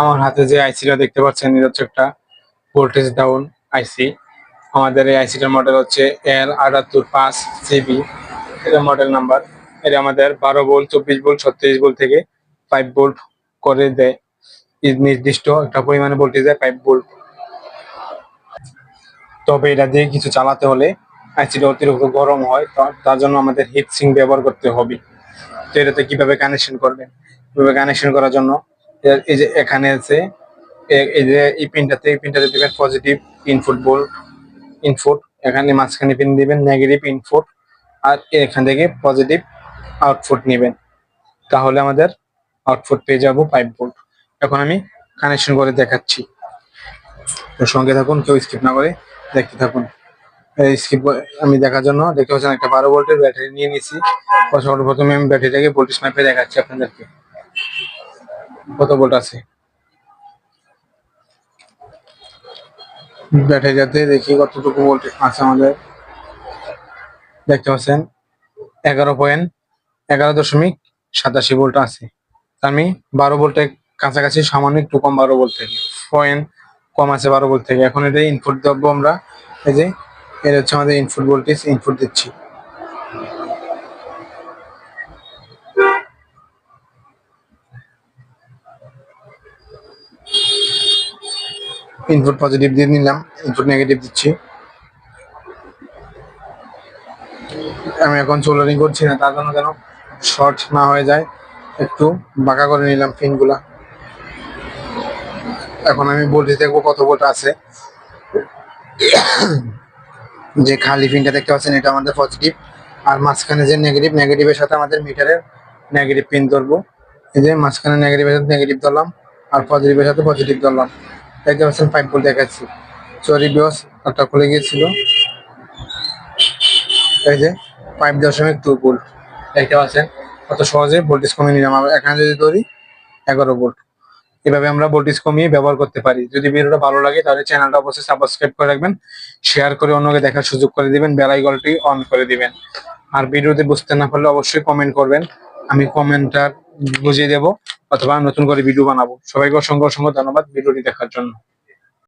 আমার হাতে যে আইসিটা দেখতে পাচ্ছেন এটা হচ্ছে একটা ভোল্টেজ ডাউন আইসি। আমাদের এই আইসিটার মডেল হচ্ছে L78 5 CB, এটা মডেল নাম্বার। এটা আমাদের 12 ভোল্ট, 24 ভোল্ট, 36 ভোল্ট থেকে 5 ভোল্ট করে দেয়। নির্দিষ্ট একটা পরিমাণে ভোল্টেজ দেয় 5 ভোল্ট। তবে এটা দিয়ে কিছু চালাতে হলে আইসিটা অতিরিক্ত গরম হয়, তার জন্য আমাদের হিট সিঙ্ক ব্যবহার করতে হবে। তো এটাতে কিভাবে কানেকশন করবেন? কিভাবে কানেকশন করার জন্য এই যে এখানে আছে, এই যে এই পিনটাতে দিবেন পজিটিভ ইনপুট, এখানে মাঝখানে পিন দিবেন নেগেটিভ ইনপুট, আর এখান থেকে পজিটিভ আউটপুট নেবেন। তাহলে আমাদের আউটপুট পেয়ে যাবো 5 ভোল্ট। এখন আমি কানেকশন করে দেখাচ্ছি, তো সঙ্গে থাকুন, কেউ স্কিপ না করে দেখতে থাকুন। আমি দেখার জন্য দেখতে পাচ্ছেন একটা 12 ভোল্টের ব্যাটারি নিয়ে নিয়েছি। প্রথমে আমি ব্যাটারিটাকে ভোল্টেজ মাপে দেখাচ্ছি আপনাদেরকে কত ভোল্ট আছে। ব্যাটারিটাতে দেখি কতটুকু ভোল্ট আছে। আমাদের দেখতে পাচ্ছেন 11.87 ভোল্ট আছে। আমি 12 ভোল্টের কাছাকাছি, সামান্য একটু কম 12 ভোল্ট থেকে, পয়েন্ট কম আছে 12 ভোল্ট থেকে। এখন এটা ইনপুট দেবো আমরা। এই যে এটা হচ্ছে আমাদের ইনপুট ভোল্টেজ, ইনপুট দিচ্ছি। ইনপুট পজিটিভ দিয়ে নিলাম, ইনপুট নেগেটিভ দিচ্ছি। আমি এখন সোল্ডারিং করছি না, তার জন্য যেন শর্ট না হয়ে যায় একটু বাঁকা করে নিলাম পিনগুলা। এখন আমি ভোল্টেজ দেখবো কত ভোল্ট আছে। যে খালি পিনটা দেখতে পাচ্ছেন এটা আমাদের পজিটিভ, আর মাঝখানে যে নেগেটিভের সাথে আমাদের মিটারের নেগেটিভ পিন ধরবো। এই যে মাঝখানে নেগেটিভের সাথে নেগেটিভ ধরলাম, আর পজিটিভের সাথে পজিটিভ ধরলাম। দেখতে পাচ্ছেন 5 ভোল্ট দেখাচ্ছি। সরি বিকজ একটা খুলে গিয়েছিল। এই যে 5.2 ভোল্ট দেখতে পাচ্ছেন, কত সহজে ভোল্টেজ কমিয়ে নিলাম। এখানে যদি ধরি 11 ভোল্ট। এভাবে আমরা ভোল্টেজ কমিয়ে ব্যবহার করতে পারি। যদি ভিডিওটা ভালো লাগে তাহলে চ্যানেলটা অবশ্যই সাবস্ক্রাইব করে রাখবেন, শেয়ার করে অন্যকে দেখার সুযোগ করে দিবেন, বেল আইকনটি অন করে দিবেন। আর ভিডিওতে বুঝতে না পারলে অবশ্যই কমেন্ট করবেন, আমি কমেন্টটা বুঝিয়ে দেব অথবা নতুন করে ভিডিও বানাবো। সবাইকে অসংখ্য অসংখ্য ধন্যবাদ ভিডিওটি দেখার জন্য।